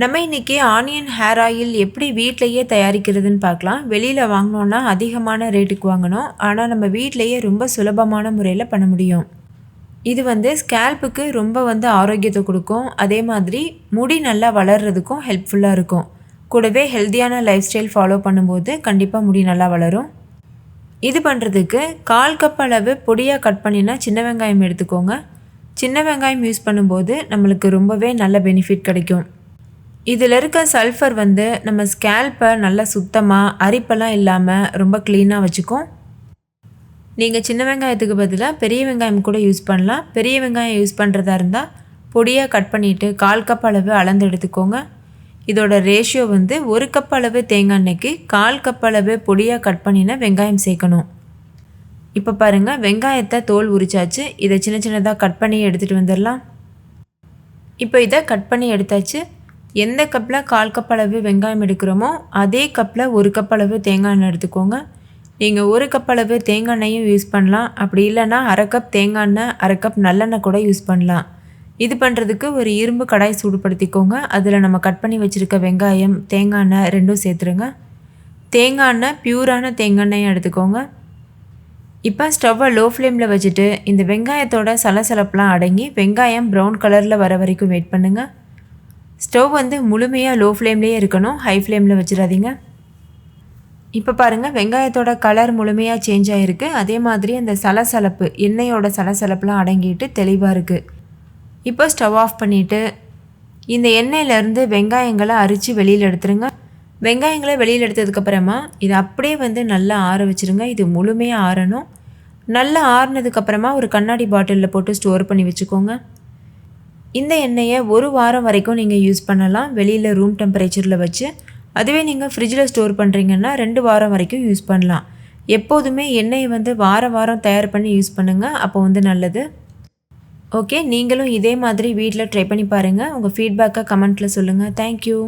நம்ம இன்றைக்கி onion hair oil எப்படி வீட்டிலையே தயாரிக்கிறதுன்னு பார்க்கலாம். வெளியில் வாங்கினோன்னா அதிகமான ரேட்டுக்கு வாங்கணும். ஆனால் நம்ம வீட்டிலையே ரொம்ப சுலபமான முறையில் பண்ண முடியும். இது ஸ்கேல்ப்புக்கு ரொம்ப ஆரோக்கியத்தை கொடுக்கும். அதே மாதிரி முடி நல்லா வளர்கிறதுக்கும் ஹெல்ப்ஃபுல்லாக இருக்கும். கூடவே ஹெல்த்தியான லைஃப் ஸ்டைல் ஃபாலோ பண்ணும்போது கண்டிப்பாக முடி நல்லா வளரும். இது பண்ணுறதுக்கு 1/4 கப் அளவு பொடியாக கட் பண்ணினா சின்ன வெங்காயம் எடுத்துக்கோங்க. சின்ன வெங்காயம் யூஸ் பண்ணும்போது நம்மளுக்கு ரொம்பவே நல்ல பெனிஃபிட் கிடைக்கும். இதில் இருக்க சல்ஃபர் நம்ம ஸ்கேல்ப்பை நல்லா சுத்தமாக அரிப்பெல்லாம் இல்லாமல் ரொம்ப க்ளீனாக வச்சுக்கும். நீங்கள் சின்ன வெங்காயத்துக்கு பதிலாக பெரிய வெங்காயம் கூட யூஸ் பண்ணலாம். பெரிய வெங்காயம் யூஸ் பண்ணுறதா இருந்தால் பொடியாக கட் பண்ணிவிட்டு 1/4 கப் அளவு அளந்து எடுத்துக்கோங்க. இதோட ரேஷியோ 1 கப் அளவு தேங்காய் எண்ணெய்க்கு 1/4 கப் அளவு பொடியாக கட் பண்ணின வெங்காயம் சேர்க்கணும். இப்போ பாருங்கள், வெங்காயத்தை தோல் உரிச்சாச்சு. இதை சின்ன சின்னதாக கட் பண்ணி எடுத்துகிட்டு வந்துடலாம். இப்போ இதை கட் பண்ணி எடுத்தாச்சு. எந்த கப்பில் 1/4 கப் அளவு வெங்காயம் எடுக்கிறோமோ அதே கப்பில் 1 கப் அளவு தேங்காய் எண்ணெய் எடுத்துக்கோங்க. நீங்கள் 1 கப் அளவு தேங்காய் எண்ணெயும் யூஸ் பண்ணலாம். அப்படி இல்லைன்னா 1/2 கப் தேங்காய் எண்ணெய் 1/2 கப் நல்லெண்ணெய் கூட யூஸ் பண்ணலாம். இது பண்ணுறதுக்கு ஒரு இரும்பு கடாய் சூடுபடுத்திக்கோங்க. அதில் நம்ம கட் பண்ணி வச்சுருக்க வெங்காயம், தேங்காய் எண்ணெய் ரெண்டும் சேர்த்துருங்க. தேங்காய் எண்ணெய் பியூரான தேங்காய் எண்ணெயும் எடுத்துக்கோங்க. இப்போ ஸ்டவ்வை லோ ஃப்ளேமில் வச்சுட்டு இந்த வெங்காயத்தோட சலசலப்பெலாம் அடங்கி வெங்காயம் ப்ரௌன் கலரில் வர வரைக்கும் வெயிட் பண்ணுங்கள். ஸ்டவ் முழுமையாக லோ ஃப்ளேம்லேயே இருக்கணும், ஹை ஃப்ளேமில் வச்சிடாதீங்க. இப்போ பாருங்கள், வெங்காயத்தோட கலர் முழுமையாக சேஞ்ச் ஆகிருக்கு. அதே மாதிரி அந்த சலசலப்பு, எண்ணெயோட சலசலப்புலாம் அடங்கிட்டு தெளிவாக இருக்குது. இப்போ ஸ்டவ் ஆஃப் பண்ணிவிட்டு இந்த எண்ணெயிலேருந்து வெங்காயங்களை அரித்து வெளியில் எடுத்துருங்க. வெங்காயங்களை வெளியில் எடுத்ததுக்கப்புறமா இதை அப்படியே நல்லா ஆற வச்சுருங்க. இது முழுமையாக ஆறணும். நல்லா ஆறுனதுக்கப்புறமா ஒரு கண்ணாடி பாட்டிலில் போட்டு ஸ்டோர் பண்ணி வச்சுக்கோங்க. இந்த எண்ணெயை 1 வாரம் வரைக்கும் நீங்கள் யூஸ் பண்ணலாம், வெளியில் ரூம் டெம்பரேச்சரில் வச்சு. அதுவே நீங்கள் ஃப்ரிட்ஜில் ஸ்டோர் பண்ணுறீங்கன்னா 2 வாரம் வரைக்கும் யூஸ் பண்ணலாம். எப்போதுமே எண்ணெயை வாரம் தயார் பண்ணி யூஸ் பண்ணுங்கள், அப்போ நல்லது. ஓகே, நீங்களும் இதே மாதிரி வீட்டில் ட்ரை பண்ணி பாருங்கள். உங்கள் ஃபீட்பேக்கை கமெண்ட்டில் சொல்லுங்கள். தேங்க்யூ.